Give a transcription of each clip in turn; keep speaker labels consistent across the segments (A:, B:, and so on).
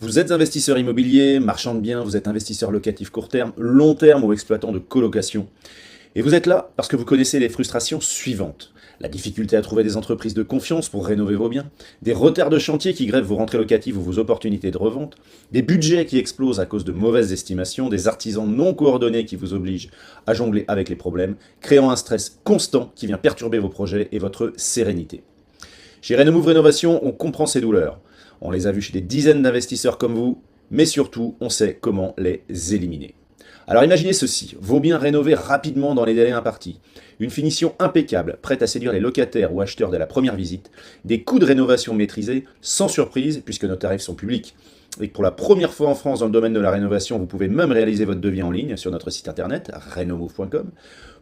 A: Vous êtes investisseur immobilier, marchand de biens, vous êtes investisseur locatif court terme, long terme ou exploitant de colocation. Et vous êtes là parce que vous connaissez les frustrations suivantes. La difficulté à trouver des entreprises de confiance pour rénover vos biens, des retards de chantier qui grèvent vos rentrées locatives ou vos opportunités de revente, des budgets qui explosent à cause de mauvaises estimations, des artisans non coordonnés qui vous obligent à jongler avec les problèmes, créant un stress constant qui vient perturber vos projets et votre sérénité. Chez Renomove Rénovation, on comprend ces douleurs. On les a vues chez des dizaines d'investisseurs comme vous, mais surtout, on sait comment les éliminer. Alors imaginez ceci, vos biens rénovés rapidement dans les délais impartis, une finition impeccable, prête à séduire les locataires ou acheteurs dès la première visite, des coûts de rénovation maîtrisés, sans surprise, puisque nos tarifs sont publics, et que pour la première fois en France dans le domaine de la rénovation, vous pouvez même réaliser votre devis en ligne sur notre site internet, renomove.com.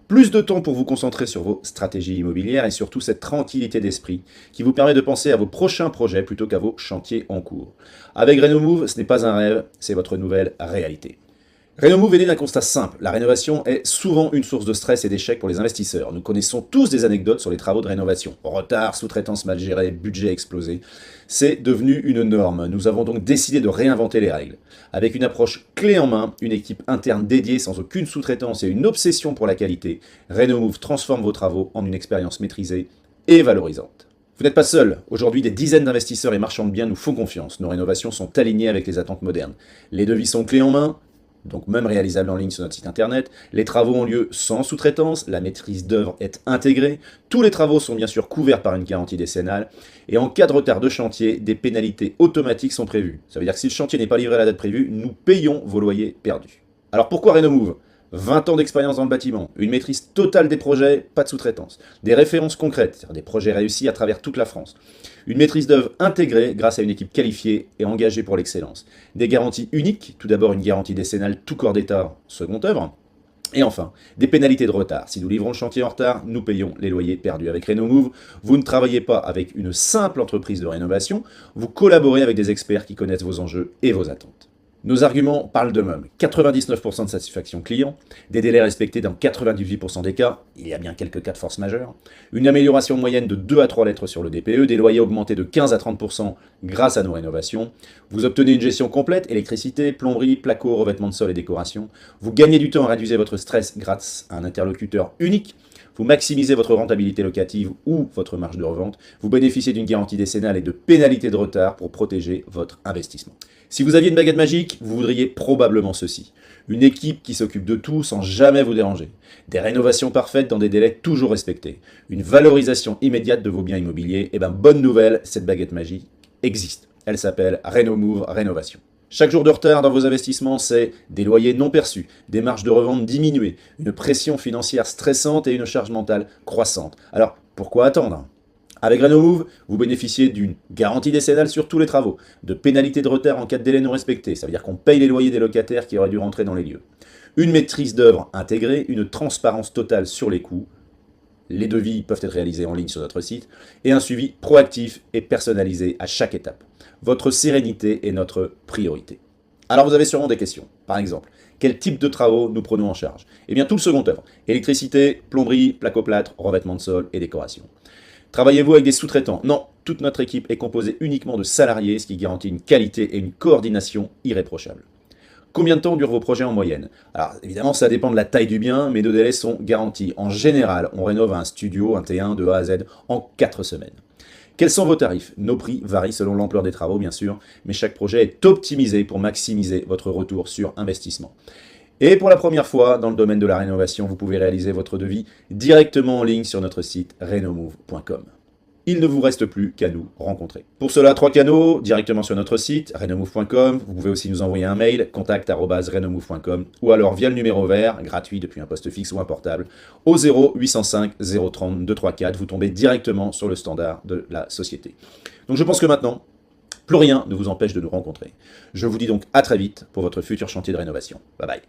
A: Plus de temps pour vous concentrer sur vos stratégies immobilières et surtout cette tranquillité d'esprit qui vous permet de penser à vos prochains projets plutôt qu'à vos chantiers en cours. Avec Renomove, ce n'est pas un rêve, c'est votre nouvelle réalité. Renomove est né d'un constat simple, la rénovation est souvent une source de stress et d'échec pour les investisseurs. Nous connaissons tous des anecdotes sur les travaux de rénovation. Retard, sous-traitance mal gérée, budget explosé. C'est devenu une norme. Nous avons donc décidé de réinventer les règles. Avec une approche clé en main, une équipe interne dédiée sans aucune sous-traitance et une obsession pour la qualité, Renomove transforme vos travaux en une expérience maîtrisée et valorisante. Vous n'êtes pas seul. Aujourd'hui, des dizaines d'investisseurs et marchands de biens nous font confiance. Nos rénovations sont alignées avec les attentes modernes. Les devis sont clés en main, donc même réalisable en ligne sur notre site internet. Les travaux ont lieu sans sous-traitance, la maîtrise d'œuvre est intégrée, tous les travaux sont bien sûr couverts par une garantie décennale, et en cas de retard de chantier, des pénalités automatiques sont prévues. Ça veut dire que si le chantier n'est pas livré à la date prévue, nous payons vos loyers perdus. Alors pourquoi Renomove ? 20 ans d'expérience dans le bâtiment, une maîtrise totale des projets, pas de sous-traitance, des références concrètes, c'est-à-dire des projets réussis à travers toute la France, une maîtrise d'œuvre intégrée grâce à une équipe qualifiée et engagée pour l'excellence, des garanties uniques, tout d'abord une garantie décennale tout corps d'état, second œuvre, et enfin, des pénalités de retard. Si nous livrons le chantier en retard, nous payons les loyers perdus. Avec Renomove, vous ne travaillez pas avec une simple entreprise de rénovation, vous collaborez avec des experts qui connaissent vos enjeux et vos attentes. Nos arguments parlent d'eux-mêmes. 99% de satisfaction client, des délais respectés dans 98% des cas, il y a bien quelques cas de force majeure, une amélioration moyenne de 2 à 3 lettres sur le DPE, des loyers augmentés de 15 à 30% grâce à nos rénovations, vous obtenez une gestion complète, électricité, plomberie, placo, revêtement de sol et décoration, vous gagnez du temps à réduire votre stress grâce à un interlocuteur unique, vous maximisez votre rentabilité locative ou votre marge de revente, vous bénéficiez d'une garantie décennale et de pénalités de retard pour protéger votre investissement. Si vous aviez une baguette magique, vous voudriez probablement ceci. Une équipe qui s'occupe de tout sans jamais vous déranger. Des rénovations parfaites dans des délais toujours respectés. Une valorisation immédiate de vos biens immobiliers. Et bien, bonne nouvelle, cette baguette magique existe. Elle s'appelle Renomove Rénovation. Chaque jour de retard dans vos investissements, c'est des loyers non perçus, des marges de revente diminuées, une pression financière stressante et une charge mentale croissante. Alors, pourquoi attendre ? Avec Renomove, vous bénéficiez d'une garantie décennale sur tous les travaux, de pénalités de retard en cas de délai non respecté, ça veut dire qu'on paye les loyers des locataires qui auraient dû rentrer dans les lieux. Une maîtrise d'œuvre intégrée, une transparence totale sur les coûts, les devis peuvent être réalisés en ligne sur notre site, et un suivi proactif et personnalisé à chaque étape. Votre sérénité est notre priorité. Alors vous avez sûrement des questions. Par exemple, quel type de travaux nous prenons en charge ? Eh bien tout le second œuvre. Électricité, plomberie, placo-plâtre, revêtement de sol et décoration. Travaillez-vous avec des sous-traitants ? Non, toute notre équipe est composée uniquement de salariés, ce qui garantit une qualité et une coordination irréprochables. Combien de temps durent vos projets en moyenne ? Alors évidemment ça dépend de la taille du bien, mais nos délais sont garantis. En général, on rénove un studio, un T1 de A à Z en 4 semaines. Quels sont vos tarifs ? Nos prix varient selon l'ampleur des travaux bien sûr, mais chaque projet est optimisé pour maximiser votre retour sur investissement. Et pour la première fois dans le domaine de la rénovation, vous pouvez réaliser votre devis directement en ligne sur notre site renomove.com. Il ne vous reste plus qu'à nous rencontrer. Pour cela, 3 canaux, directement sur notre site, renomove.com. Vous pouvez aussi nous envoyer un mail, contact@renomove.com, ou alors via le numéro vert, gratuit depuis un poste fixe ou un portable, au 0805 030 234. Vous tombez directement sur le standard de la société. Donc je pense que maintenant, plus rien ne vous empêche de nous rencontrer. Je vous dis donc à très vite pour votre futur chantier de rénovation. Bye bye.